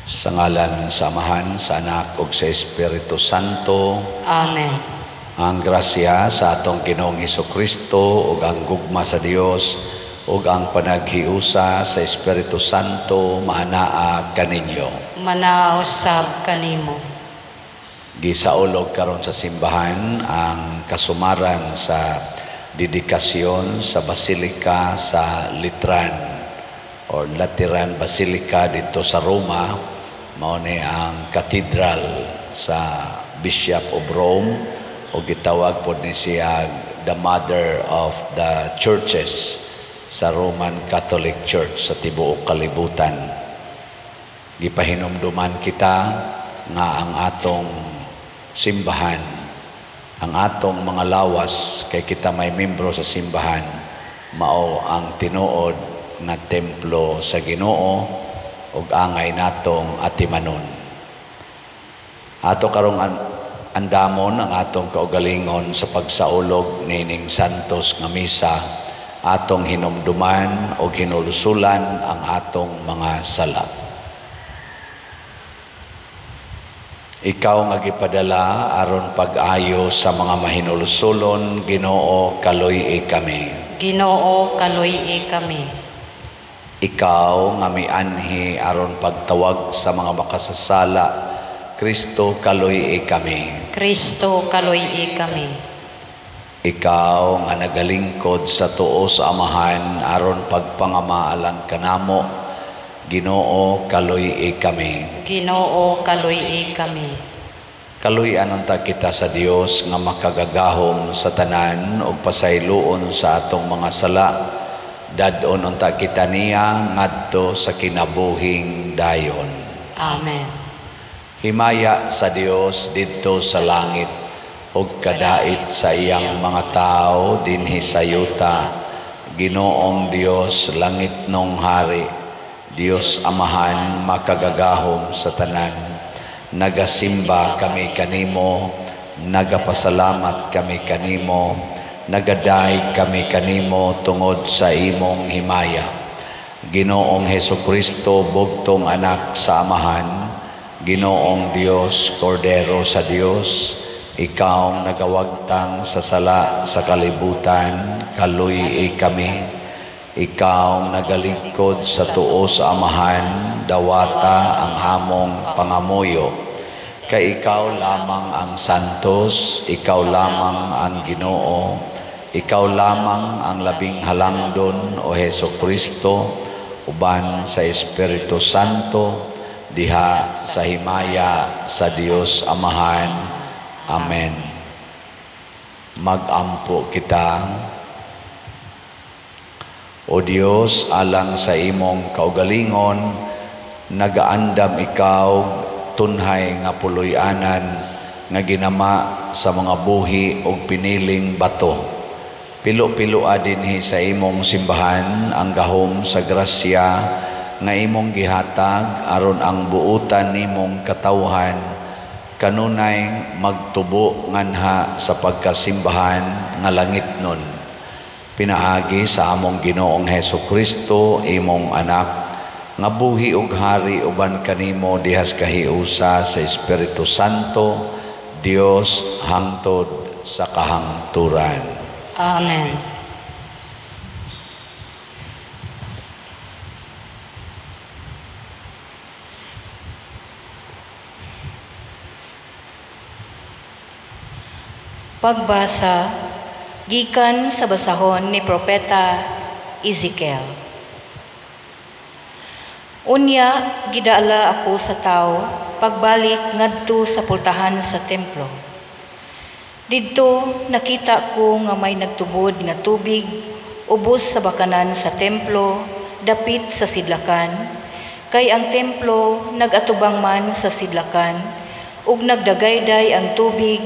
Sa ngalan sa Amahan, sa Anak, ug sa Espiritu Santo. Amen. Ang grasya sa atong Ginoong Hesukristo ug ang gugma sa Dios ug ang panaghiusa sa Espiritu Santo maanaa kaninyo. Manausab kanimo. Gisaulog karon sa simbahan ang kasumaran sa dedikasyon sa Basilika sa Litran or Lateran Basilica dito sa Roma. Mao ni ang katedral sa Bishop of Rome o gitawag po ni siya the Mother of the Churches sa Roman Catholic Church sa tibuok kalibutan. Gipahinumduman kita nga ang atong simbahan, ang atong mga lawas kay kita may membro sa simbahan, mao ang tinuod nga templo sa Ginoo ug angay natong atimanon. Ato karong andamon ang atong kaugalingon sa pagsaulog nining santos nga misa, atong hinumduman o hinulusulan ang atong mga sala. Ikaw nga gipadala aron pag-ayo sa mga mahinulusulon, Ginoo kaluy kami. Ginoo kaluy kami. Ikaw nga mianhi aron pagtawag sa mga makasasala, Kristo kaluy kami. Kristo kaluy kami. Ikaw nga nagalingkod sa tuo sa Amahan aron pagpangamaalang kanamo, Ginoo kaluy kami. Ginoo kaluy kami. Kaluy-an unta kita sa Dios nga makagagahom sa tanan ug pasayloon sa atong mga sala. Dadon unta kita niya ngadto sa kinabuhing dayon. Amen. Himaya sa Dios didto sa langit ug kadait sa iyang mga tao dinhi sa yuta. Ginoong Dios langit nong hari, Dios Amahan makagagahom sa tanan. Nagasimba kami kanimo, nagapasalamat kami kanimo, nagadaig kami kanimo tungod sa imong himaya. Ginoong Hesukristo, bugtong anak sa Amahan, Ginoong Dios, Kordero sa Dios, ikaw nagawagtang sa sala sa kalibutan, kaluy kami. Ikaw nagalingkod sa tuo sa Amahan, dawata ang hamong pangamuyo. Kay ikaw lamang ang santos, ikaw lamang ang Ginoo, ikaw lamang ang labing halangdon o Hesukristo, uban sa Espiritu Santo, diha sa himaya sa Dios Amahan. Amen. Magampo kita. O Dios, alang sa imong kaugalingon, nagaandam ikaw tunhay nga puloy-anan nga ginama sa mga buhi o piniling bato. Pilo-piloa dinhi sa imong simbahan ang gahom sa grasya nga imong gihatag aron ang buutan nimong katawhan kanunay magtubo nganha sa pagkasimbahan nga langit nun. Pinaagi sa among Ginoong Hesukristo, imong anak, nga buhi ug hari uban kanimo dihas kahiusa sa Espiritu Santo, Dios hangtod sa kahangturan. Amen. Pagbasa gikan sa basahon ni Propeta Ezekiel. Unya, gidala ako sa tao, pagbalik ngadto sa pultahan sa templo. Didto nakita ko nga may nagtubod nga tubig, ubos sa bakanan sa templo, dapit sa sidlakan, kay ang templo nagatubang man sa sidlakan, ug nagdagayday ang tubig,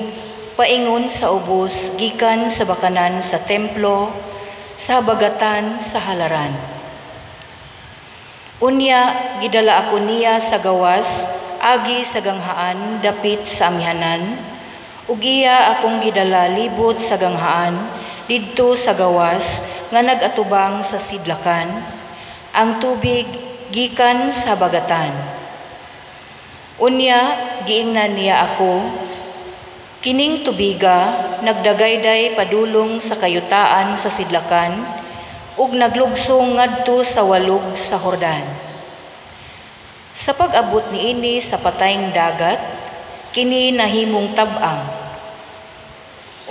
paingon sa ubos gikan sa bakanan sa templo sa habagatan sa halaran. Unya, gidala ako niya sa gawas agi sa ganghaan dapit sa amihanan, ug iya akong gidala libot sa ganghaan didto sa gawas nga nagatubang sa sidlakan, ang tubig gikan sa bagatan. Unya giingnan niya ako, kining tubiga nagdagayday padulong sa kayutaan sa sidlakan ug naglugsong ngadto sa walog sa Hordan. Sa pag-abot niini sa patayng dagat, kini nahimong tab-ang.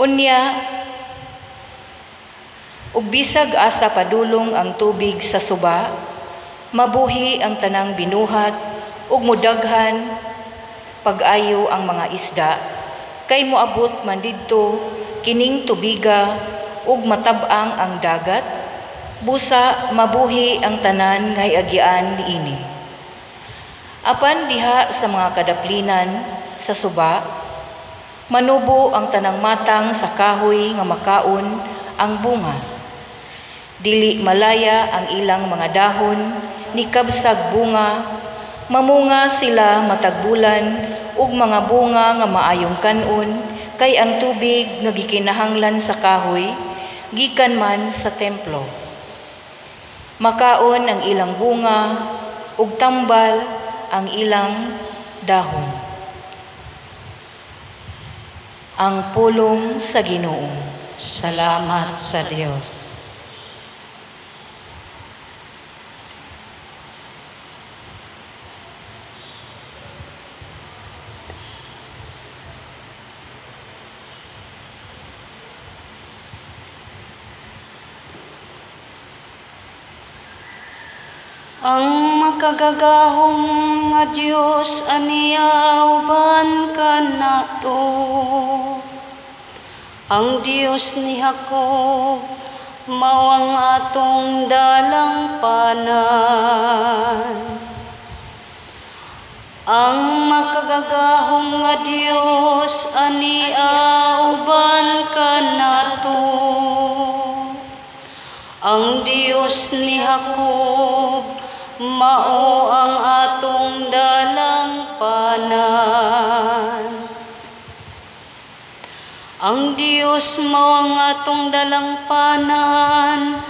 Unya ug bisag asa padulong ang tubig sa suba, mabuhi ang tanang binuhat ug mudaghan pag-ayo ang mga isda, kay moabot man didto kining tubiga ug matab-ang ang dagat, busa mabuhi ang tanan ngay agian niini. Apan diha sa mga kadaplinan sa suba, manubo ang tanang matang sa kahoy nga makaon ang bunga. Dili malaya ang ilang mga dahon, ni kabsag bunga, mamunga sila matagbulan, ug mga bunga nga maayong kanon, kay ang tubig nga gikinahanglan sa kahoy, gikan man sa templo. Makaon ang ilang bunga, ug tambal ang ilang dahon. Ang pulong sa Ginoo. Salamat sa Dios. Ang makagagahom nga Dios aniya-uban ka nato. Ang Dios ni Jacob mao ang atong dalangpanan. Ang makagagahom nga Dios aniya-uban ka nato. Ang Dios ni Jacob mao ang atong dalangpanan. Ang Dios mao ang atong dalangpanan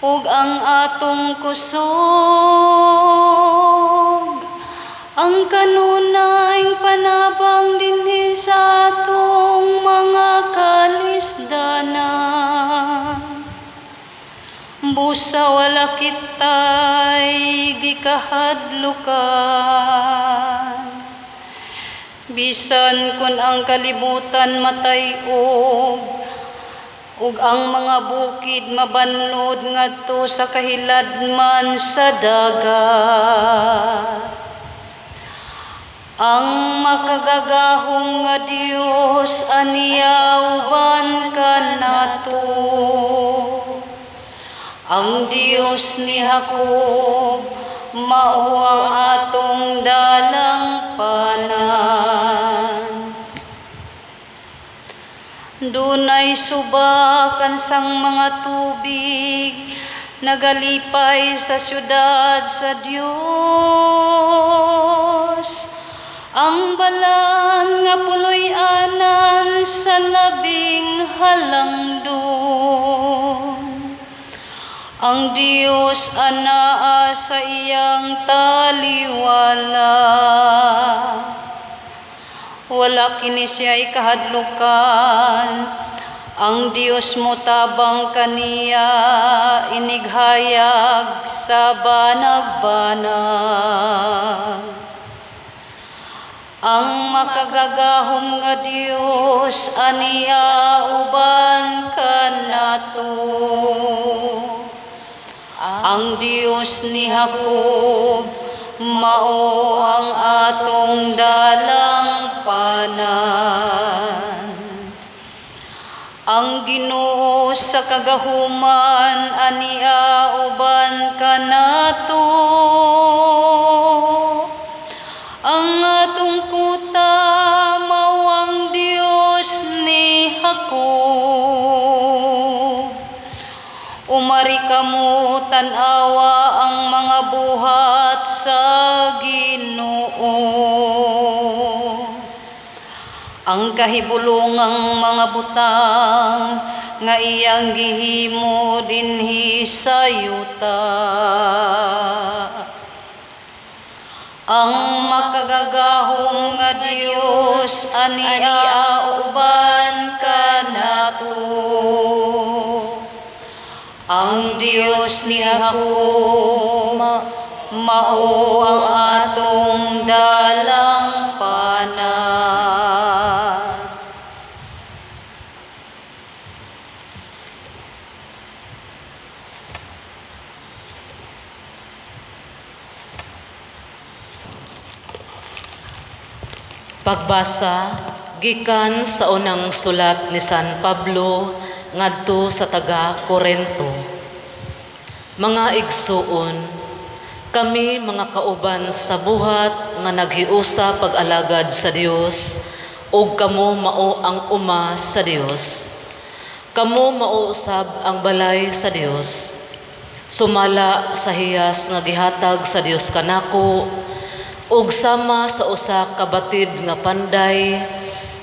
ug ang atong kusog, ang kanunayng panabang dinhi sa atong mga kalisdanan. Busa wala kita'y gikahadlukan, bisan kun ang kalibutan matay-og, ug ang mga bukid mabanlod ngadto sa kahiladman sa dagat. Ang makagagahong nga Dios aniya-uban ka nato. Ang Dios ni Jacob mao ang atong dalangpanan. Dunay subakan sang mga tubig nagalipay sa syudad sa Dios. Ang balaan nga puloy-anan sa labing halangdon. Ang Dios anaa sa iyang taliwala. Wala kini siya'y kahadlukan. Ang Dios mo tabang kaniya inighayag sa banag-banag. Ang makagagahom nga Dios aniya uban ka nato. Ang Dios ni Jacob mao ang atong dalangpanan. Ang Ginoo sa kagahuman aniya uban ka nato. Ang atong kuta mao ang Dios ni Jacob. Umari kamo tan-awa ang mga buhat sa Ginoo. Ang kahibulongang mga butang nga iyang gihimo dinhi sa yuta. ang makagagahom nga Dios ania uban kanato. Ang Dios ni ako mao ang atong dalang panat. Pagbasa gikan sa unang sulat ni San Pablo ngadto sa taga-Korento. Mga igsuon, kami mga kauban sa buhat nga naghiusa pag-alagad sa Dios ug kamo mao ang uma sa Dios. Kamo mao usab ang balay sa Dios. Sumala sa hiyas nga gihatag sa Dios kanako ug sama sa usa ka batid nga panday,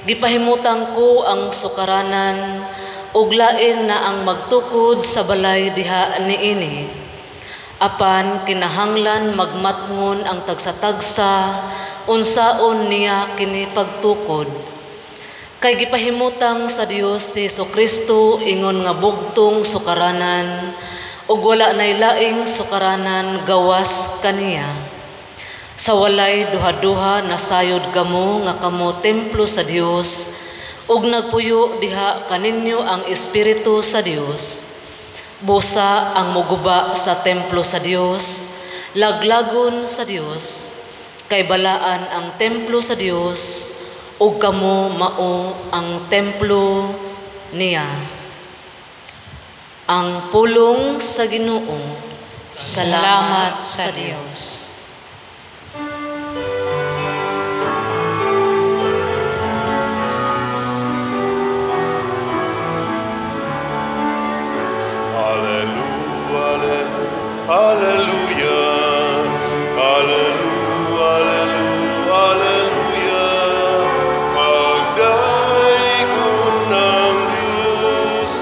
gipahimutang ko ang sukaranan ug lain na ang magtukod sa balay diha niini. Apan kinahanglan magmatngon ang tagsa-tagsa unsaon niya kini pagtukod. Kay gipahimutang sa Dios si Jesucristo ingon nga bugtong sukaranan ug wala nay laing sukaranan gawas kaniya. Sa walay duha-duha nasayod kamo nga kamo templo sa Dios ug nagpuyo diha kaninyo ang Espiritu sa Dios. Busa ang muguba sa templo sa Dios, laglagon sa Dios, kay balaan ang templo sa Dios ug kamo mao ang templo niya. Ang pulong sa Ginoo. Salamat sa Dios. Hallelujah, hallelujah, hallelujah, hallelujah. Pagdaigong ng Diyos,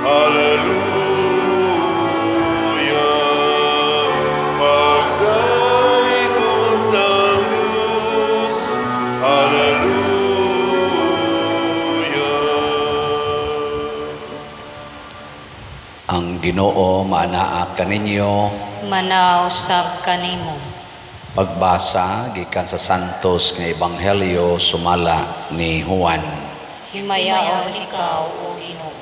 hallelujah. Pagdaigong ng Diyos, hallelujah. Ang Ginoo maanaa kaninyo, Manausab kanimo. pagbasa gikan sa santos nga ebanghelyo sumala ni Juan. Himayaon ikaw, O Ginoo.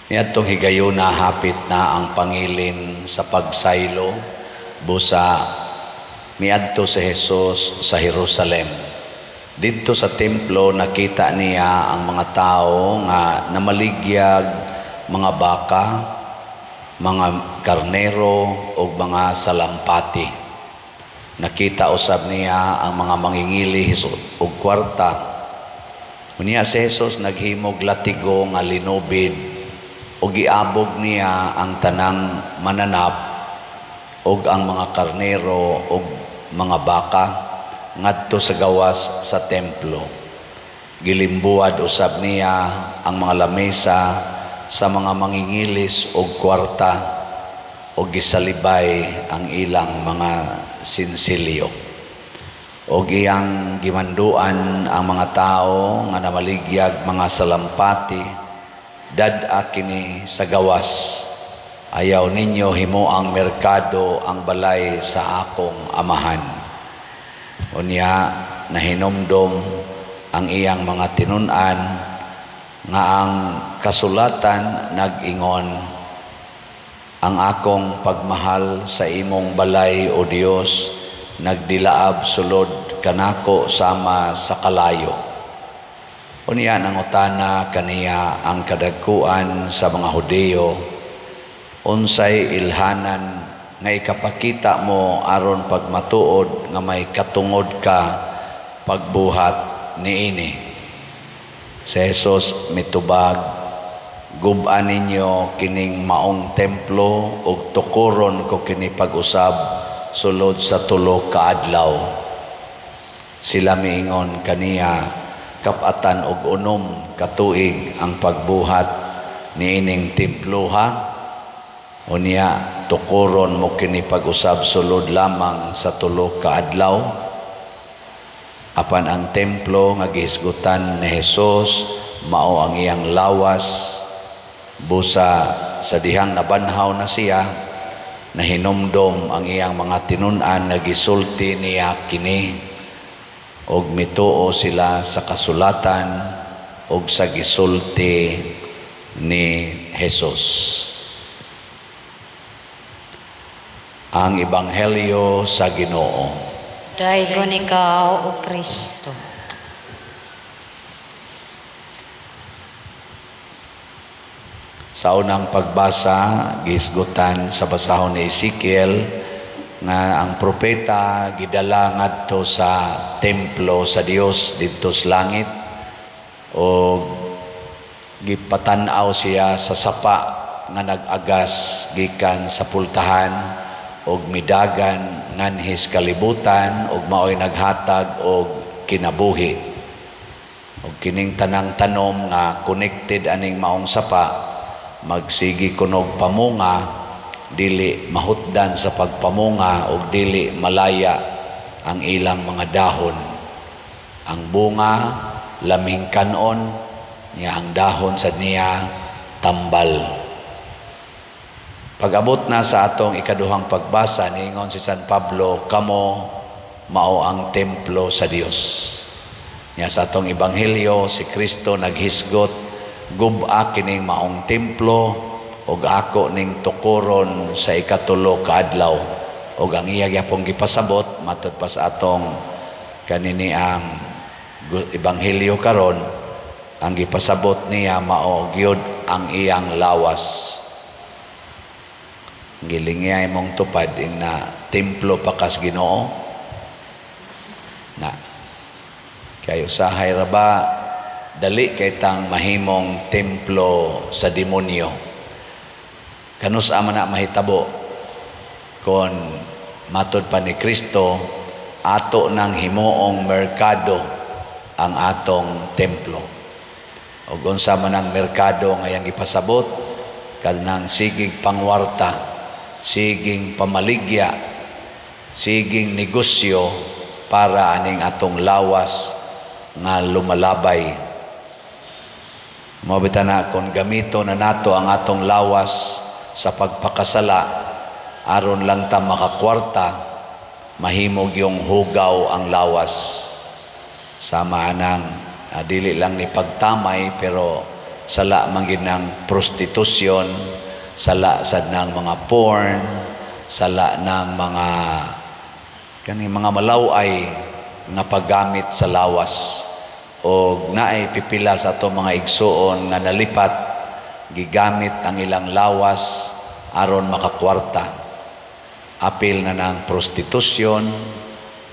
Niadtong higayuna hapit na ang pangilin sa pagsaylo busa miadto si Jesus sa Jerusalem. Dito sa templo nakita niya ang mga tao nga namaligyag mga baka, mga karnero o mga salampati. Nakita usab niya ang mga mangingili og kwarta. Unya si Jesus naghimog latigo nga linubid o giabog niya ang tanang mananap o ang mga karnero o mga baka ngadto sa gawas sa templo. Gilimbuad usab niya ang mga lamesa sa mga mangingilis o kwarta o gisalibay ang ilang mga sinsilyo. O iyang gimanduan ang mga tao nga namaligyag mga salampati, dad-a kini sa gawas. Ayaw ninyo himuang merkado ang balay sa akong amahan. Unya nahinumdom ang iyang mga tinunan nga ang kasulatan nag-ingon, ang akong pagmahal sa imong balay o Dios nagdilaab sulod kanako sama sa kalayo. Unya nangutana kaniya ang kadagkuan sa mga Hudeo, unsay ilhanan nga ikapakita mo aron pagmatuod nga may katungod ka pagbuhat niini. Si Jesus mitubag, gub-an ninyo kining maong templo ug tukuron ko kini pag-usab sulod sa tulo ka adlaw. Sila miingon kaniya, kapatan og unom katuig ang pagbuhat niining templo ha. Unya tukuron mo kini pag-usab sulod lamang sa tulo ka adlaw apan ang templo nga gihisgutan ni Hesus mao ang iyang lawas busa sa dihang nabanhaw na siya nahinumdom ang iyang mga tinun-an nga gisulti niya kini og mituo sila sa kasulatan og sa gisulti ni Hesus. Ang Ebanghelyo sa Ginoo. Daigon ikaw, O Kristo. Sa unang pagbasa, gihisgutan sa basahon ni Ezekiel nga ang propeta gidala ngadto sa templo sa Dios didto sa langit o gipatan-aw siya sa sapa nga nag-agas gikan sa pultahan og midagan nganhis kalibutan og maoy naghatag og kinabuhi. Og kining tanang tanom nga connected aning maong sapa magsigi kunog pamunga dili mahutdan sa pagpamunga og dili malaya ang ilang mga dahon. Ang bunga laming kanon niya, ang dahon sa niya tambal. Pag-abot na sa atong ikaduhang pagbasa, niingon si San Pablo, kamo mao ang templo sa Dios. Nya sa atong Ebanghelyo, si Kristo naghisgot, gub-a kining maong templo, og ako ning tukuron sa ikatulo ka adlaw. Og ang iya gyapong gipasabot, matud pa sa atong kanini ang Ebanghelyo karon, ang gipasabot niya mao gyud ang iyang lawas. Gilingya imong tupad ing na templo pakas Ginoo na kayo sahay ra ba dali kay tang mahimong templo sa demonyo. Kanus ama na mahitabo kon matud pa ni Kristo ato nang himuong merkado ang atong templo. Og unsa man ang merkado nga yang ipasabot kanang sigig pangwarta, siging pamaligya, siging negosyo para aning atong lawas nga lumalabay. Mabita na kung gamito na nato ang atong lawas sa pagpakasala aron lang ta makakwarta, mahimog yung hugaw ang lawas. Sama nang dili lang ni pagtamay pero sala man gid ng prostitusyon, sala sad ng mga porn, sala ng mga kani mga malaway nga paggamit sa lawas. O naay pipila sa ato mga igsuon nga nalipat gigamit ang ilang lawas aron makakwarta. Apil na ng prostitusyon,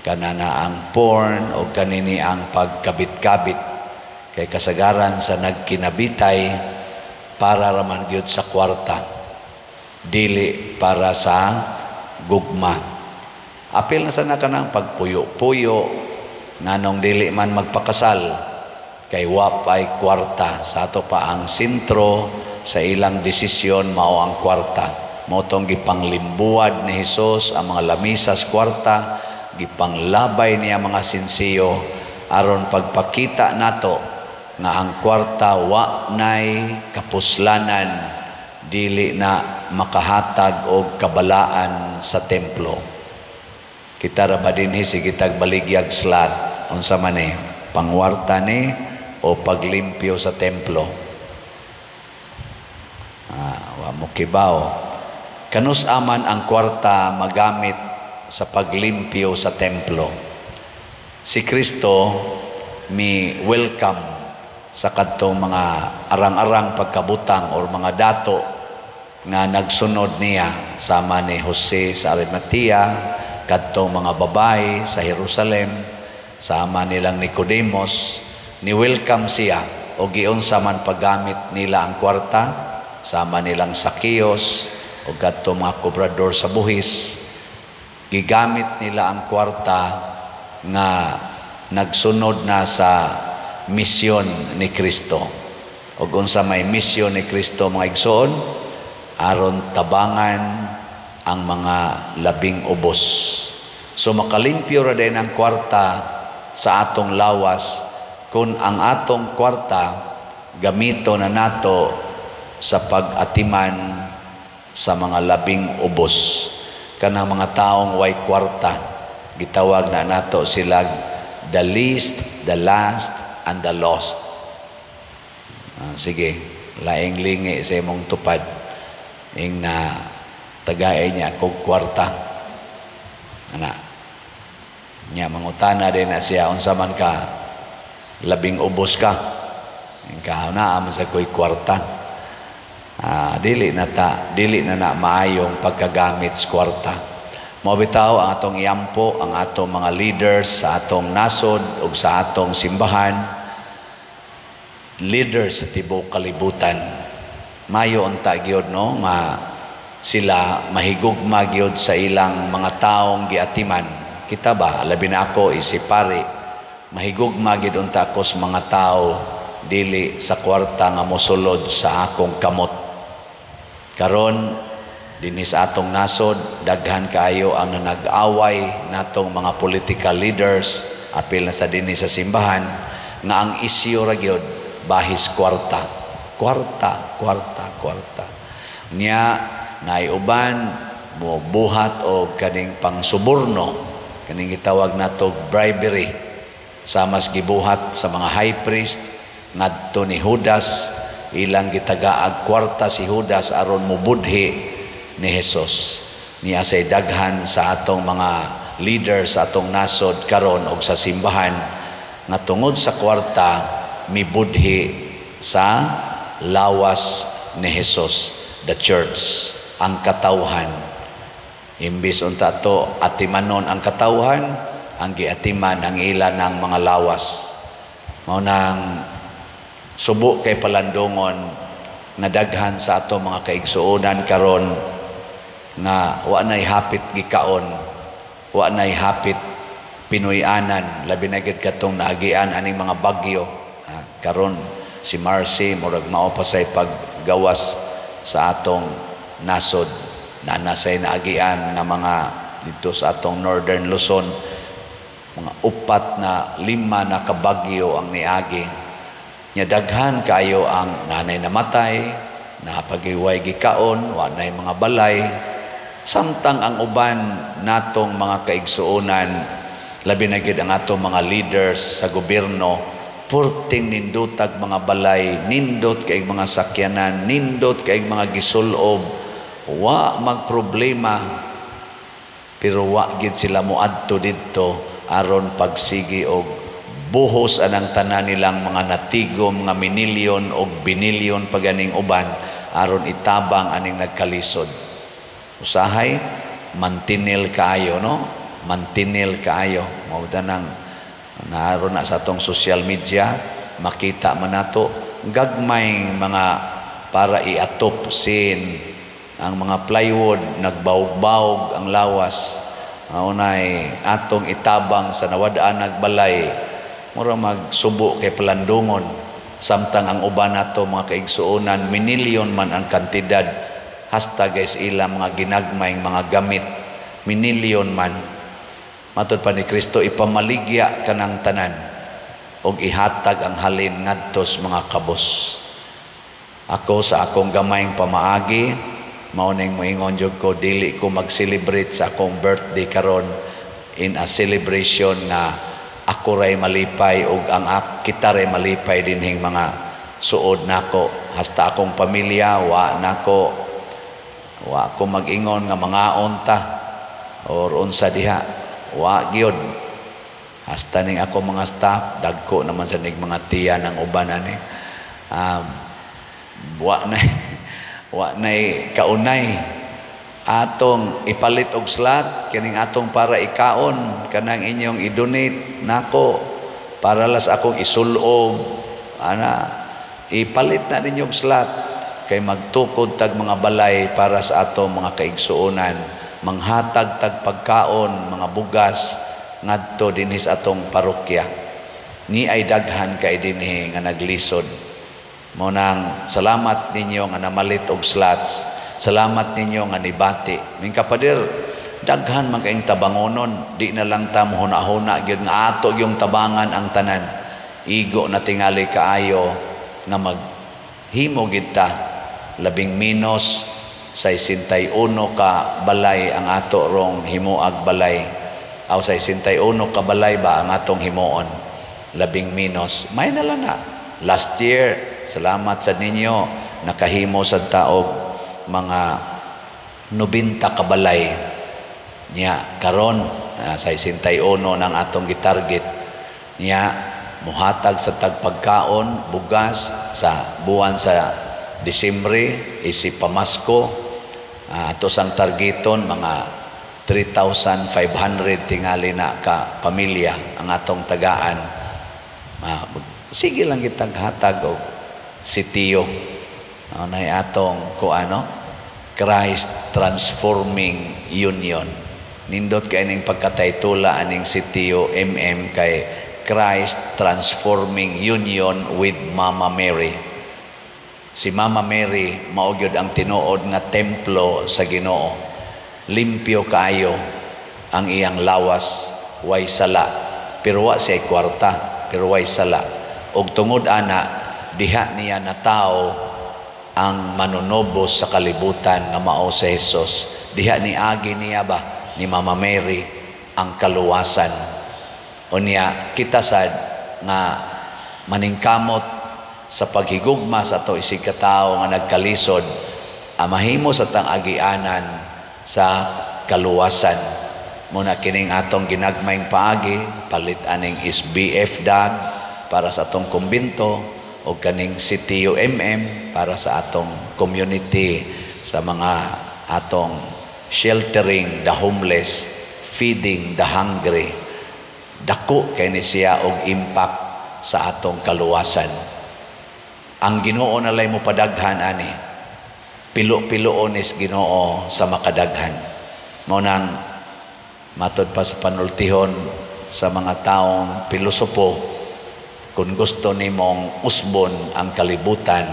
kanana ang porn o kanini ang pagkabit-kabit kay kasagaran sa nagkinabitay para raman gyud sa kwarta, dili para sa gugma. Apil na sana ka ng pagpuyo-puyo nganong dili man magpakasal kay wapay kwarta. Sa ato pa ang sentro sa ilang desisyon mao ang kwarta. Motong gipanglimbuad ni Hesus ang mga lamisas kwarta, gipanglabay niya mga sinsiyo aron pagpakita nato nga ang kwarta wa nay kapuslanan, dili na makahatag og kabalaan sa templo. Kita ra ba dinhi sige tagbaligya slat unsa man ni pangwarta ni o paglimpyo sa templo. Wa mo kibaw. Kanus aman ang kwarta magamit sa paglimpyo sa templo. Si Kristo mi welcome sa kadtong mga arang-arang pagkabutang or mga dato nga nagsunod niya sama ni Jose sa Arimatea, kadtong mga babae sa Jerusalem, sama nilang Nicodemos, ni welcome siya o giunsa man paggamit nila ang kwarta, sama nilang Sakios o kadtong mga kobrador sa buhis, gigamit nila ang kwarta nga nagsunod na sa misyon ni Kristo. O unsa may misyon ni Kristo mga igsoon, aron tabangan ang mga labing ubos. So makalimpyo ra din ang kwarta sa atong lawas kung ang atong kwarta gamito na nato sa pag-atiman sa mga labing ubos. Kanang mga taong way kwarta, gitawag na nato sila the least, the last, and the lost. Sige, laing lingi sa imong tupad. Ing na tagay niya kog kwarta. Ana. Nya mangutana din na siya unsa man ka labing ubos ka. Ing kahuna man sa koy kwarta. Dili na maayong pagkagamit sa kwarta. Mao bitaw ang atong iampo, ang atong mga leaders sa atong nasod ug sa atong simbahan, leaders sa tibuok kalibutan. Mayo unta gyud no nga sila mahigugma gyud sa ilang mga taong giatiman. Kita ba labi na ako isipari mahigugma gyud unta ako sa mga tao dili sa kwarta nga mosulod sa akong kamot. Karon dinhi sa atong nasod daghan kaayo ang nag-away natong mga political leaders apil na sa dinhi sa simbahan nga ang isyu ra gyud bahis kwarta nya naiuban mo buhat o kaning pangsuborno kaning gitawag nato bribery sa mas gibuhat sa mga high priest ngadto ni Judas ilang gitagaag kwarta si Judas aron mubudhi ni Jesus. Niya say daghan sa atong mga leaders sa atong nasod karon og sa simbahan nga tungod sa kwarta mibudhi sa lawas ni Jesus, the church, ang katawhan. Imbis unta to atimanon ang katawhan, ang giatiman ang ilan ng mga lawas. Mao nang subo kay palandongon nga daghan sa ato mga kaigsuonan karon nga wa nay hapit gikaon, wa nay hapit pinuy-anan, labi na gid katong naagian aning mga bagyo. Karon si Marcy murag mao pa say paggawas sa atong nasod na nasay naagian nga mga dito sa atong Northern Luzon, mga 4 na 5 na kabagyo ang niagi. Nya daghan kayo ang nanay namatay, napagiway gikaon, wa nay mga balay. Samtang ang uban natong mga kaigsuonan, labi na gid ang atong mga leaders sa gobyerno, purting nindutag mga balay, nindot kay mga sakyanan, nindot kay mga gisulob, wa magproblema. Pero wa gid sila moadto didto aron pagsigi og buhos anang tanan nilang mga natigom nga minilyon o binilyon paganing uban aron itabang aning nagkalisod. Usahay mantinil kaayo no, mantinil kaayo. Mao tanang naron na sa atong social media makita man nato gagmay mga para iatop sin ang mga plywood nagbaog-baog ang lawas. Maunay atong itabang sa nawadaan nagbalay mura magsubo kay palandungon samtang ang uban nato mga kaigsuonan minilyon man ang kantidad hasta guys ilang mga ginagmayng mga gamit minilyon man matud pa ni Kristo ipamaligya kanang tanan og ihatag ang halin ngadtos mga kabos. Ako sa akong gamayng pamaagi mao ning moingon jud ko dili ko mag-celebrate sa akong birthday karon in a celebration na ako ray malipay ug ang kita ray malipay dinhing mga suod nako hasta akong pamilya wa ko mag-ingon nga mga onta or unsa diha wa gyud hasta ning ako mga staff dagko naman sa ning mga tiya ng uban ani wa nay kaunay atong ipalit og slot kining atong para ikaon kanang inyong i-donate nako para las akong isulob ana ipalit na ninyong slot kay magtukod tag mga balay para sa atong mga kaigsuonan manghatag tag pagkaon mga bugas ngadto dinhi sa atong parokya ni ay daghan kay dinhi nga naglisod mo nang salamat ninyo nga namalit og slots Salamat ninyo nga nibati. Ming kapader, daghan man kaing tabangonon, di na lang ta mohuna-huna gyud nga ato yung tabangan ang tanan. Igo na tingali kaayo nga maghimo gid ta labing menos 61 ka balay ang ato rong himuag balay. Aw 61 ka balay ba ang atong himuon? Labing menos. May na lang na. Last year, salamat sa ninyo, nakahimo sa taog mga 90 ka balay. Nya karon sa 61 ng atong gitarget. Nya muhatag sa tagpagkaon, bugas sa buwan sa Disyembre, isip pamasko. Ato sang targeton mga 3,500 tingali na ka pamilya ang atong tagaan. Sige lang kitag hatag og sitiyo. Nay atong Christ Transforming Union. Nindot kay ning pagkataytula aning sitiyo kay Christ Transforming Union with Mama Mary. Si Mama Mary mao gyud ang tinuod nga templo sa Ginoo. Limpyo kaayo ang iyang lawas, way sala. Pero wa siya kwarta, pero way sala. Og tungod ana, diha niya na tao ang manunobos sa kalibutan nga mao si Jesus. Diha ni agi niya ba ni Mama Mary ang kaluwasan. Unya kita sad nga maningkamot sa paghigugma sa ato isig katao nga nagkalisod, mahimo sa tang agianan sa kaluwasan. Muna kining atong ginagmayng paagi, palit aning SBF dag para sa atong kumbinto o kaning sitiyo para sa atong community, sa mga atong sheltering the homeless, feeding the hungry. Dako kay ni siya og impact sa atong kaluwasan. Ang Ginoo nalay mo padaghan ani. Pilo-piloon is Ginoo sa makadaghan. Mao nang matod pa sa panultihon sa mga taong pilosopo, kung gusto nimong usbon ang kalibutan,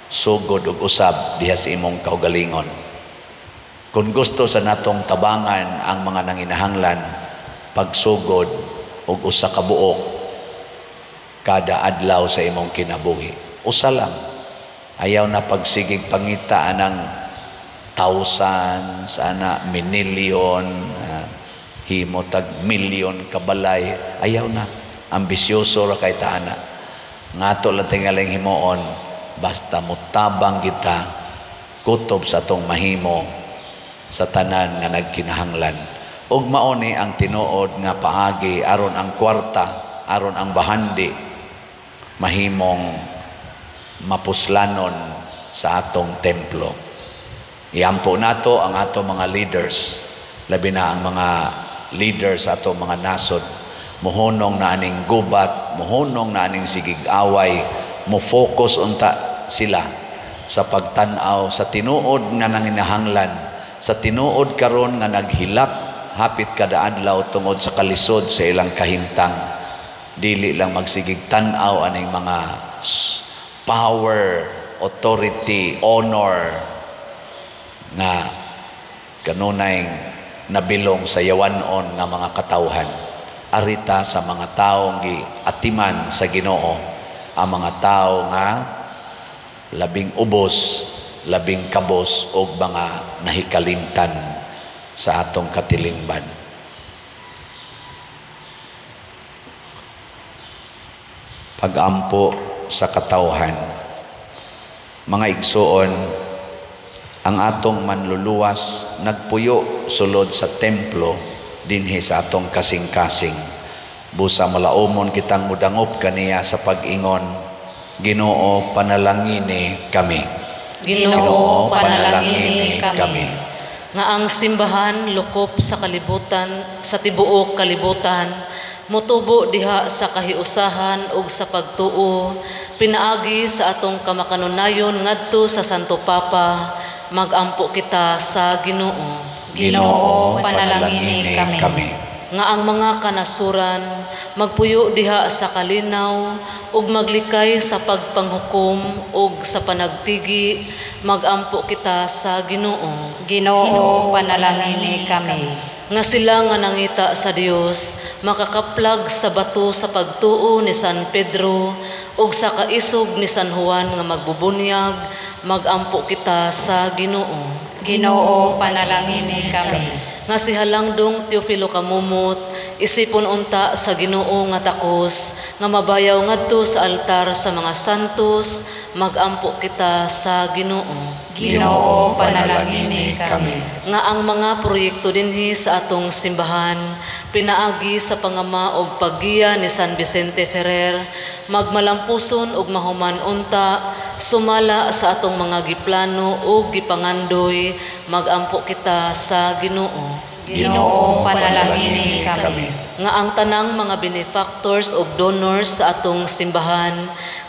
sugod ug usab diha sa imong kaugalingon. Kung gusto sa natong tabangan ang mga nanginahanglan, pagsugod ug usa ka buok kada adlaw sa imong kinabuhi. Usa lang. Ayaw na pagsigig pangita anang thousands, ana minilyon, himo tag milyon kabalay. Ayaw na. Ambisyoso ra kay taana. Ngato lang tingaling himuon, basta mutabang kita kutob sa tong mahimo sa tanan nga nagkinahanglan. Ug mao ni ang tinuod nga paagi aron ang kwarta, aron ang bahandi mahimong mapuslanon sa atong templo. Iampo nato ang atong mga leaders, labi na ang mga leaders sa atong mga nasod, muhunong na aning gubat, muhunong na aning sigig-away, mo-focus unta sila sa pagtan-aw sa tinuod nga nanginahanglan, sa tinuod karon nga naghilak hapit kada adlaw tungod sa kalisod sa ilang kahimtang. Dili lang magsigig tan-aw aning mga power, authority, honor nga kanunay nabilong sa yawanon nga mga katawhan. Arita sa mga taong giatiman sa Ginoo, ang mga tao nga labing ubos, labing kabos o mga nahikalimtan sa atong katilingban. Pag-ampo sa katawhan. Mga igsuon, ang atong manluluwas nagpuyo sulod sa templo dinhi sa atong kasing-kasing. Busa malaumon kitang mudangop kaniya sa pag-ingon, Ginoo panalangini kami. Ginoo panalangini kami. Nga ang simbahan lukop sa kalibutan, sa tibuok kalibutan, mutubo diha sa kahiusahan ug sa pagtuo, pinaagi sa atong kamakanunayon ngadto sa Santo Papa, magampo kita sa Ginoo. Ginoo panalangini kami. nga ang mga kanasuran magpuyo diha sa kalinaw ug maglikay sa pagpanghukom ug sa panagtigi, magampo kita sa Ginoo. Ginoo, panalangini kami. Nga sila nga nangita sa Dios makakaplag sa bato sa pagtuo ni San Pedro ug sa kaisog ni San Juan nga magbubunyag, magampo kita sa Ginoo. Ginoo, panalangini kami. Nga si Halangdong Teofilo Kamumot, isipon unta sa Ginoo nga takos, nga mabayaw ngadto sa altar sa mga santos, magampo kita sa Ginoo. Ginoo, panalangini kami. Nga ang mga proyekto dinhi sa atong simbahan, pinaagi sa pangama og paggiya ni San Vicente Ferrer, magmalampuson og mahuman unta, sumala sa atong mga giplano ug gipangandoy, magampo kita sa Ginoo. Ginoo, panalangini kami. Nga ang tanang mga benefactors ug donors sa atong simbahan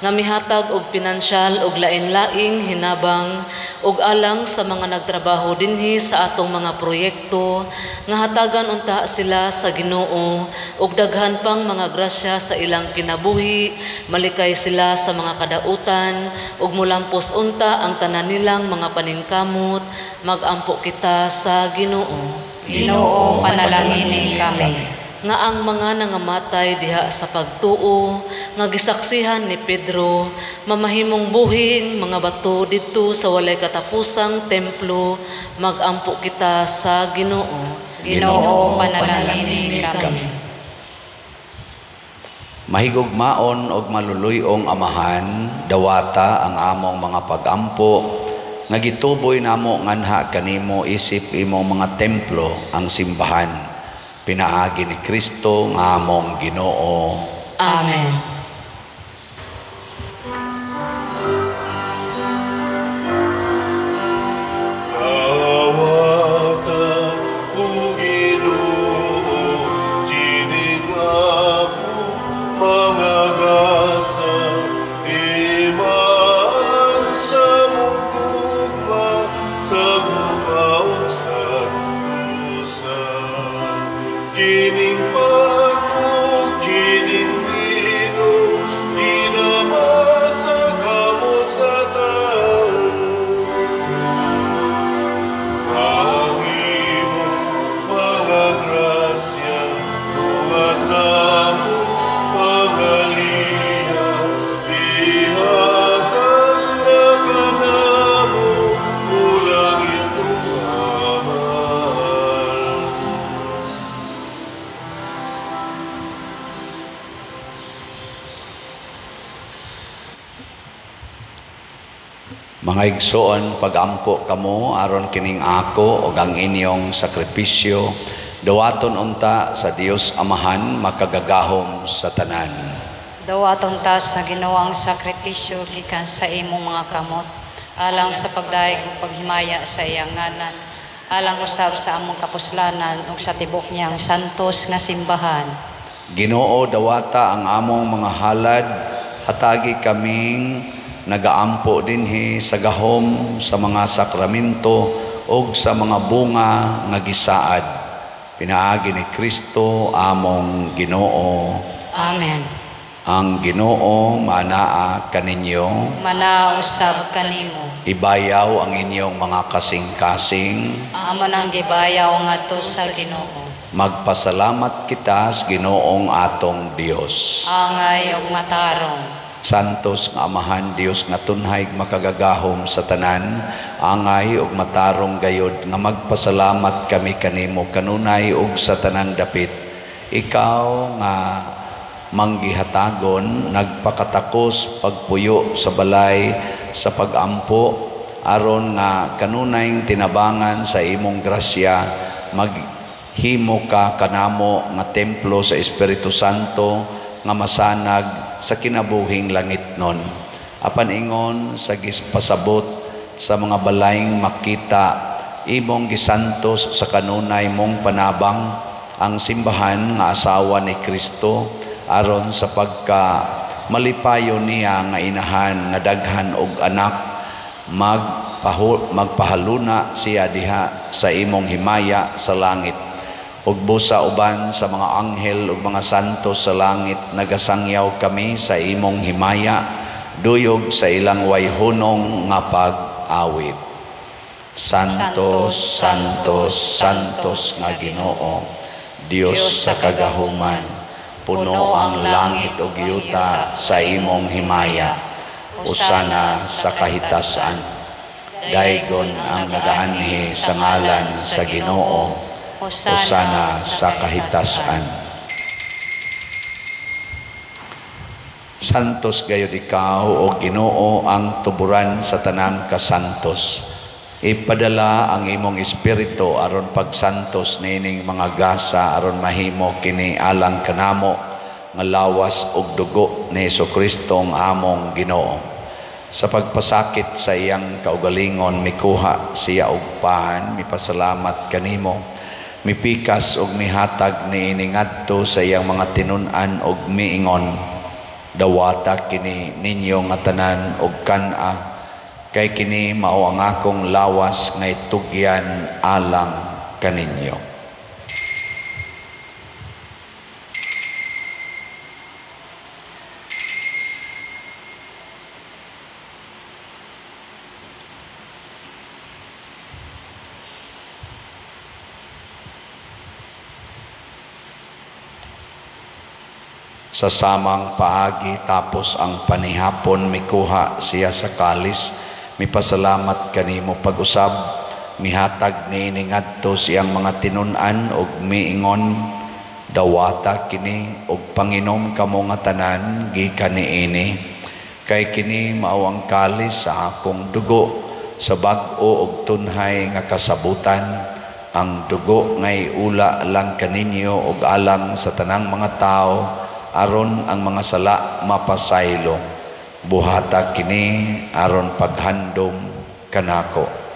nga mihatag og pinansyal ug lain-laing hinabang ug alang sa mga nagtrabaho dinhi sa atong mga proyekto, nga hatagan unta sila sa Ginoo ug daghan pang mga grasya sa ilang kinabuhi, malikay sila sa mga kadautan ug mulampos unta ang tanan nilang mga paningkamot, magampo kita sa Ginoo. Ginoo, panalangini kami. Nga ang mga nangamatay diha sa pagtuo nga gisaksihan ni Pedro, mamahimong buhing mga bato didto sa walay katapusang templo, magampo kita sa Ginoo. Ginoo, panalangini kami. Mahigugmaon og maluluyong Amahan, dawata ang among mga pagampo, nga gituboy namo nganha kanimo isip imong mga templo ang simbahan. Pinaagi ni Kristo nga among Ginoo. Amen. Dawata o Ginoo, tinigamo mga gasa, iman sa mugugma, sa gumaw sa tusa. Kining pagod, kining bino, dinamasa kamot sa tao. Ang imong mga grasya, mga samo, mga liya, ihatag na kanamo, ulang itong amal. Mga igsoon, pagampo kamo aron kining ako ug ang inyong sakripisyo, dawaton unta sa Dios Amahan makagagahom sa tanan. Dawaton ta sa ginawang sakripisyo gikan sa imong mga kamot, alang sa pagdaig ug paghimaya sa iyang ngalan, alang usab sa among kapuslanan ug sa tibok niyang santos nga simbahan. Ginoo, dawata ang among mga halad, hatagi kaming nagaampo dinhi sa gahom sa mga sakramento ug sa mga bunga nga gisaad. Pinaagi ni Kristo among Ginoo. Amen. Ang Ginoo manaa kaninyo, Manausab kanimo. ibayaw ang inyong mga kasing-kasing. Amo nang gibayaw ngadto sa Ginoo. Magpasalamat kita sa Ginoong atong Dios. Angay ug matarong. Santos nga Amahan Dios nga tunhay makagagahom sa tanan, angay ug matarong gayod nga magpasalamat kami kanimo kanunay ug sa tanang dapit. Ikaw nga manggihatagon, nagpakatakos pagpuyo sa balay sa pagampo, aron nga kanunay tinabangan sa imong grasya, maghimo ka kanamo nga templo sa Espiritu Santo nga masanag sa kinabuhing langit nun. Apan ingon sa gispasabot sa mga balayng makita, imong gisantos sa kanunay mong panabang ang simbahan nga asawa ni Kristo, aron sa pagka malipayo niya nga inahan nga daghan og anak, magpahaluna siya diha sa imong himaya sa langit. ug busa uban sa mga anghel ug mga santos sa langit, nagasangyaw kami sa imong himaya, duyog sa ilang wayhunong nga pag-awit. Santos, Santos, Santos nga Ginoo, Dios sa kagahuman, puno ang langit ug yuta sa imong himaya. Usana sa kahitasan, daygon ang nagaanhi sa ngalan sa Ginoo. Usana sa kahitasan. Santos gayud ikaw o Ginoo ang tuburan sa tanang kasantos. Ipadala ang imong espiritu aron pagsantos nining mga gasa aron mahimo kini alang kanamo nga lawas ug dugo ni Jesucristo ang among Ginoo. Sa pagpasakit sa iyang kaugalingon mikuha siya og pahan, mipasalamat kanimo, mipikas og mihatag niini ngadto sa iyang mga tinun-an og miingon, dawata kini ninyo nga tanan og kan-a, kay kini mao ang akong lawas nga itugyan alang kaninyo. Sa samang paagi tapos ang panihapon mikuha siya sa kalis, mipasalamat kanimo pag-usab, mihatag niini ngadto siyang mga tinun-an og miingon, dawata kini og panginom kamo nga tanan gikan niini, kay kini mao ang kalis sa akong dugo sa bag-o og tunhay nga kasabutan, ang dugo ngay ula lang kaninyo og alang sa tanang mga tao, aron ang mga sala mapasaylo. Buhata kini aron paghandom kanako.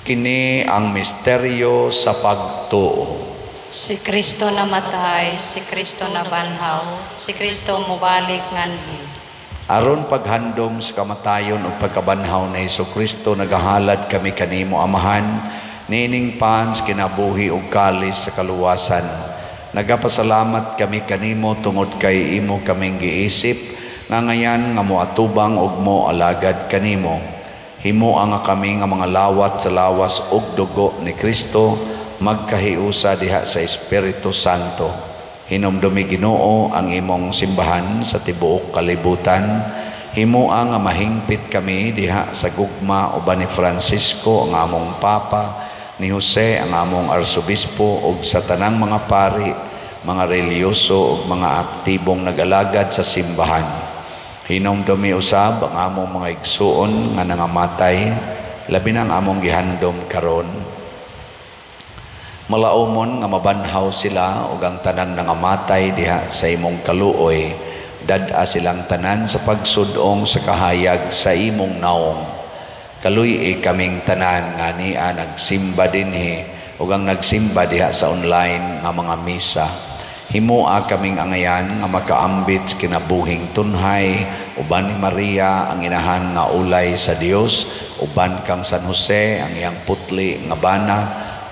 Kini ang misteryo sa pagtuo. Si Kristo namatay, si Kristo nabanhaw, si Kristo mubalik nganhi. Aron paghandom sa kamatayon o pagkabanhaw na Jesucristo, nagahalad kami kanimo Amahan, nining pans kinabuhi o kalis sa kaluwasan. Nagapasalamat kami kanimo tungod kay imo kaming giisip, nga ngayan nga moatubang og mo alagad kanimo. Himo ang kami nga mga lawat sa lawas ug dugo ni Kristo, magkahiusa diha sa Espiritu Santo. Hinumdumi Ginoo ang imong simbahan sa tibuok kalibutan. Himo ang mahingpit kami diha sa gugma uban ni Francisco ang among Papa, ni Jose ang among Arsobispo ug sa tanang mga pari, mga reliyoso ug mga aktibong nag-alagad sa simbahan. Hinumdumi usab ang among mga igsuon nga nangamatay, labi na ang among gihandom karon. Malaumon nga mabanhaw sila ug ang tanang nangamatay diha sa imong kaluoy, dad-a silang tanan sa pagsudong sa kahayag sa imong naong. Kaluy kaming tanan nga niya nagsimba dinhi ug ang nagsimba diha sa online nga mga misa. Himoa kaming angayan nga makaambit sa kinabuhing tunhay, uban ni Maria ang inahan nga ulay sa Dios, uban kang San Jose ang iyang putli nga bana,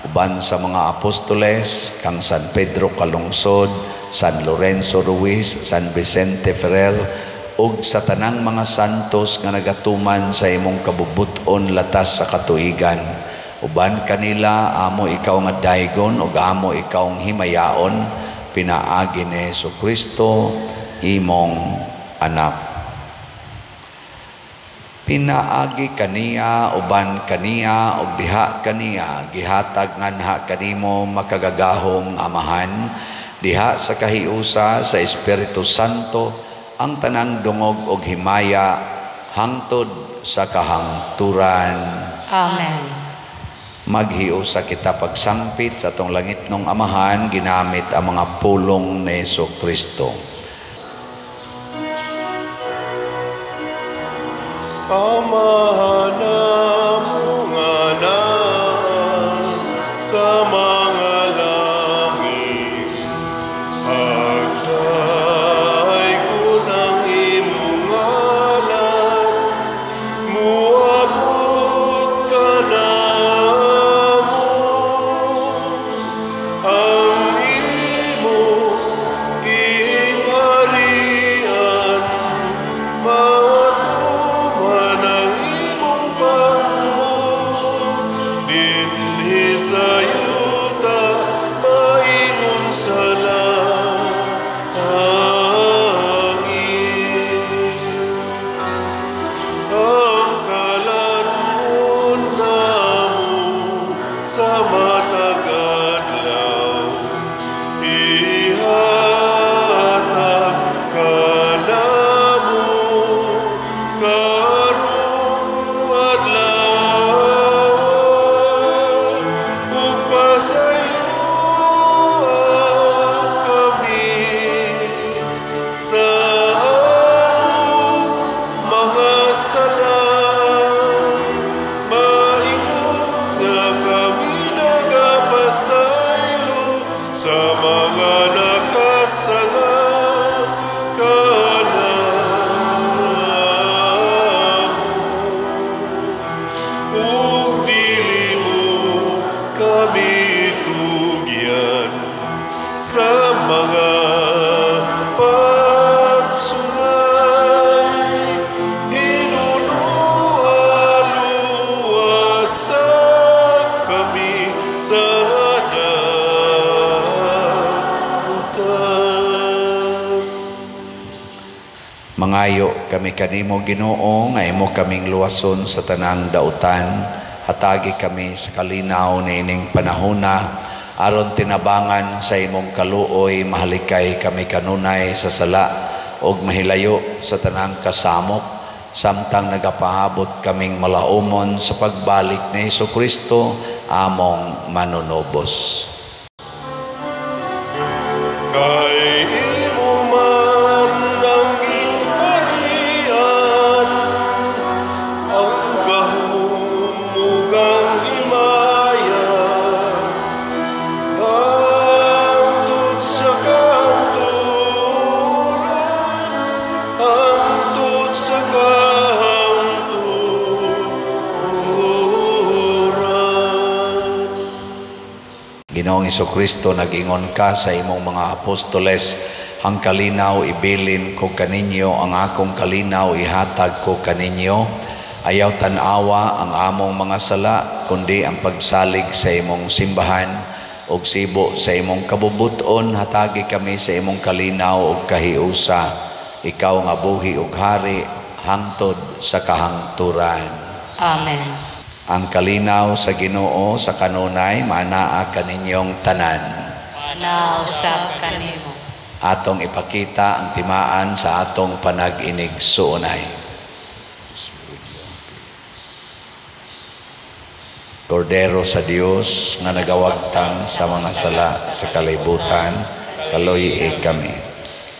uban sa mga apostoles kang San Pedro Kalungsod, San Lorenzo Ruiz, San Vicente Ferrer, ug sa tanang mga santos nga nagatuman sa imong kabubuton latas sa katuigan. Uban kanila amo ikaw nga daygon ug amo ikaw ang himayaon, pinaagi ni Jesucristo imong anak. Pinaagi kaniya uban kaniya ug diha kaniya gihatag nganha kanimo makagagahong Amahan, diha sa kahiusa sa Espiritu Santo ang tanang dungog ug himaya hangtod sa kahangturan. Amen. Maghiusa kita pagsangpit sa atong langitnong Amahan ginamit ang mga pulong ni Jesucristo. Amahan mo nga sa mga langit. Agday ko ng imong ngalan, muabot ka namo. Ang imong gingharian, matuman ang imong pangud. Dinhi sa yuta, maingon sa langit. Ang kalanun namo sa matag adlaw, ihatag ka namo karong adlaw. Ug pasayloan kami sa among mga sala. Maingon nga kami nagapasaylo sa mga nakasala kanamo. Ug dili mo kami tugyan sa mga pagsungay. Hinulualuasa kami sa dagutan. Mangayo kami kanimo Ginoo nga imo kaming luwason sa tanang dautan. Hatagi kami sa kalinaw niining panahona aron tinabangan sa imong kaluoy, mahalikay kami kanunay sa sala og mahilayo sa tanang kasamok, samtang nagapahabot kaming malaumon sa pagbalik ni Hesukristo among manunobos. Kay imo man ang gingharian, ang kahumugang himaya, hangtod sa kahangturan, hangtod sa kahangturan. Ginoong Hesukristo, nag-ingon ka sa imong mga apostoles, ang kalinaw ibilin ko kaninyo, ang akong kalinaw ihatag ko kaninyo. Ayaw tanawa ang among mga sala, kundi ang pagsalig sa imong simbahan og sibo sa imong kabubuton. Hatagi kami sa imong kalinaw og kahiusa, ikaw nga buhi ug hari hangtod sa kahangturan. Amen. Ang kalinaw sa Ginoo sa kanunay maanaa kaninyong tanan. Nausap kanimo. Atong ipakita ang timaan sa atong panag-inig suunay. Kordero sa Dios nga nagawagtang sa mga sala sa kalibutan, kaloy kami.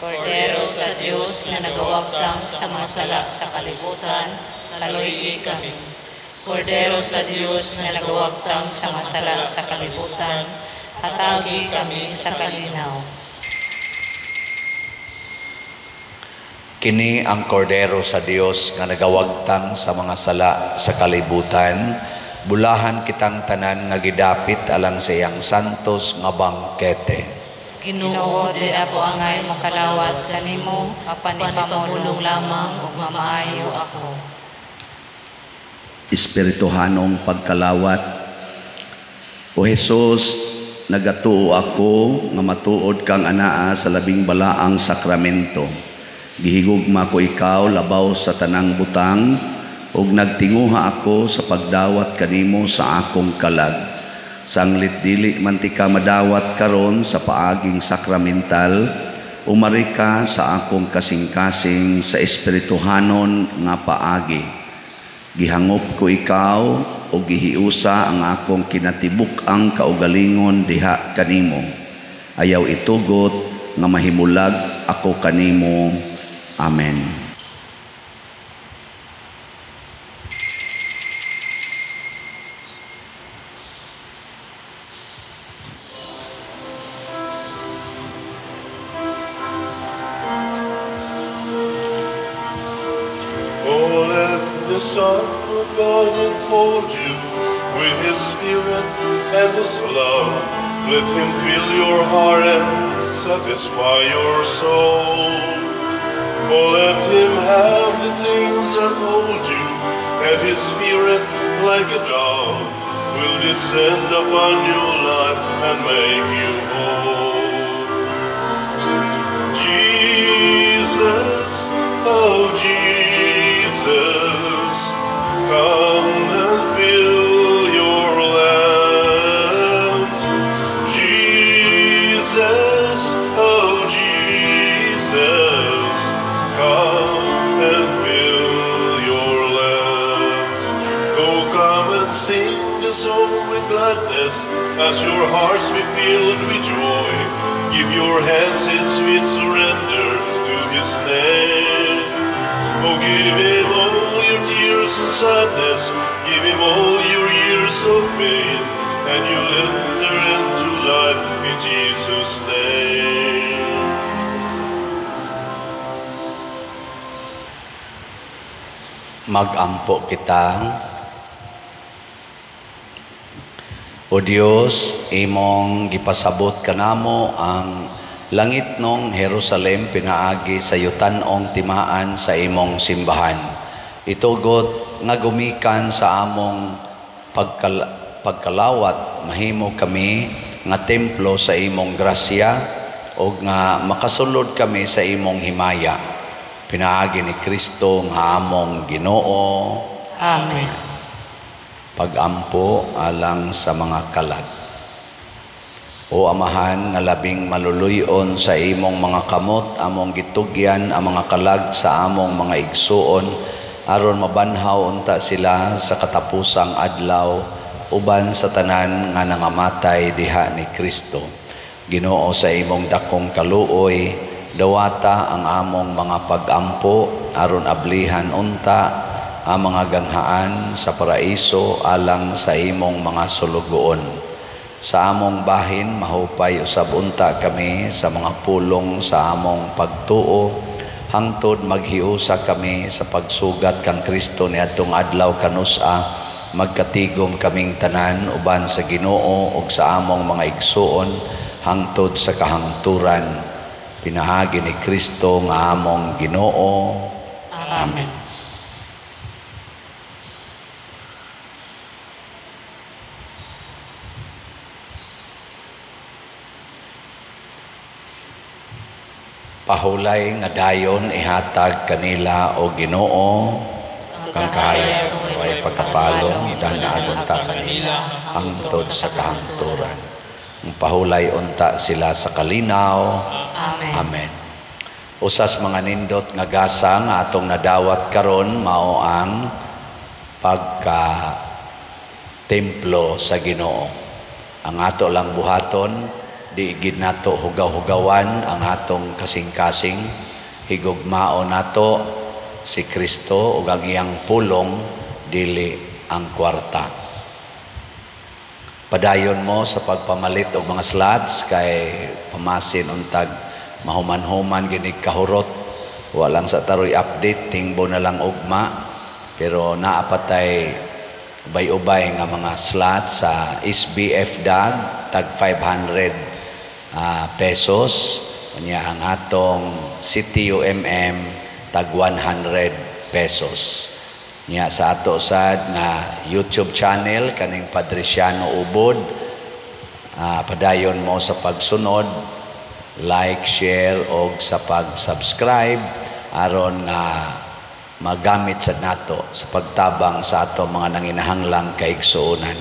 Kordero sa Diyos na nagawagtang sa mga sala sa kalibutan, kaloy kami. Kordero sa Diyos na nagawagtang sa mga sala sa kalibutan, hatagi kami sa kalinaw. Kini ang kordero sa Dios nga nagawagtang sa mga sala sa kalibutan. Bulahan kitang tanan nga gidapit alang sa iyang santos nga bangkete. Ginoo, di ako angay mo kalawat kanimo, apan ipamulong lamang ug mamaayo ako. Espirituhanong pagkalawat. O Jesus, nagatuo ako nga matuod kang anaa sa labing balaang sakramento. Gihigugma ko ikaw labaw sa tanang butang, ug nagtinguha ako sa pagdawat kanimo sa akong kalag. Sanglit dili man ti ka madawat karon sa paaging sakramental, umari ka sa akong kasing-kasing sa espirituhanon nga paagi. Gihangop ko ikaw o gihiusa ang akong kinatibuk ang kaugalingon diha kanimo. Ayaw itugot nga mahimulag ako kanimo. Amen. Son of God enfold you with His Spirit and His love. Let Him fill your heart and satisfy your soul. Oh, let Him have the things that hold you, and His Spirit, like a dove, will descend upon your life and make you whole. Jesus, oh Jesus, come and fill your lamps. Jesus, oh Jesus, come and fill your lamps. Oh, come and sing the song with gladness as your hearts be filled with joy. Give your hands in sweet surrender to His name. Oh, give Him all your tears and sadness, give Him all your years of pain, and you'll enter into life in Jesus' name. Mag-ampo kita. O Dios, imong gipasabot kanamo ang langit nung Jerusalem pinaagi sa yutanong timaan sa imong simbahan. Itugot nga gumikan sa among pagkalawat, mahimo kami nga templo sa imong grasya o nga makasulod kami sa imong himaya. Pinaagi ni Kristo nga among Ginoo. Amen. Pag-ampo alang sa mga kalag. O Amahan nga labing maluluyon sa imong mga kamot, among gitugyan ang mga kalag sa among mga igsuon, aron mabanhaw unta sila sa katapusang adlaw, uban sa tanan nga nangamatay diha ni Kristo. Ginoo, sa imong dakong kaluoy, dawata ang among mga pag-ampo, aron ablihan unta ang mga ganghaan sa paraiso alang sa imong mga sulugoon. Sa among bahin, mahupay usab unta kami sa mga pulong sa among pagtuo, hangtod maghiusa kami sa pagsugat kang Kristo niadtong adlaw kanusa, magkatigom kaming tanan uban sa Ginoo ug sa among mga igsuon hangtod sa kahangturan. Pinahagi ni Kristo nga among Ginoo. Amen. Pahulay nga dayon ihatag kanila o Ginoo kang kahayag way pagkapalong idanaag unta kanila hangtod sa kahangturan. Ang pahulay unta sila sa kalinaw. Amen. Amen. Usas mga nindot nga gasa nga atong nadawat karon mao ang pagka templo sa Ginoo. Ang ato lang buhaton, di gid nato hugaw-hugawan ang atong kasing-kasing, higugmao nato si Kristo ug ang iyang pulong, dili ang kwarta. Padayon mo sa pagpamalit og mga slots kay pamasin untag mahuman-human ginig kahurot, walang sa taroy update, tingbo na lang ugma, pero naapatay ubay-ubay nga mga slots sa SBF DAG, tag 500 pesos. Kanya ang atong CTUMM tag 100 pesos. Nya sa ato sad nga YouTube channel kaning Padresiano Ubod, padayon mo sa pagsunod, like, share og sa pag-subscribe aron nga magamit sad nato sa pagtabang sa ato mga nanginahanglang kaigsuonan.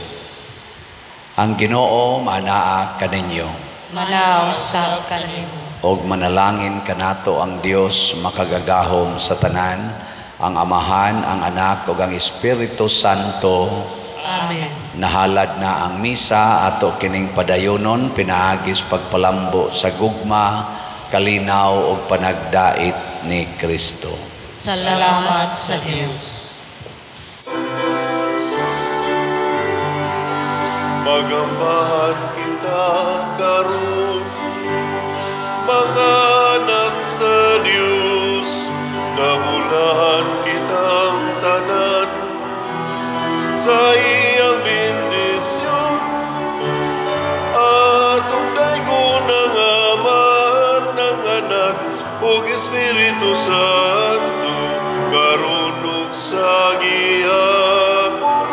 Ang Ginoo manaa kaninyo. Manaw sa kanimo. Og manalangin kanato ang Dios makagagahom sa tanan, ang Amahan, ang Anak ug ang Espiritu Santo. Amen. Nahalad na ang misa, ato kining padayonon, pinaagis pagpalambo sa gugma, kalinaw ug panagdait ni Kristo. Salamat sa Dios. Magambahan kita karon, mga anak sa Dios, nabulahan kitang tanan, sa iyang bendisyon. Atong daygon ng Ama, ng Anak, ug Espiritu Santo, karon ug sa gihapon,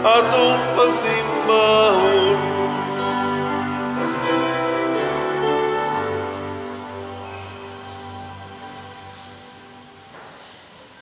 atong pagsimba.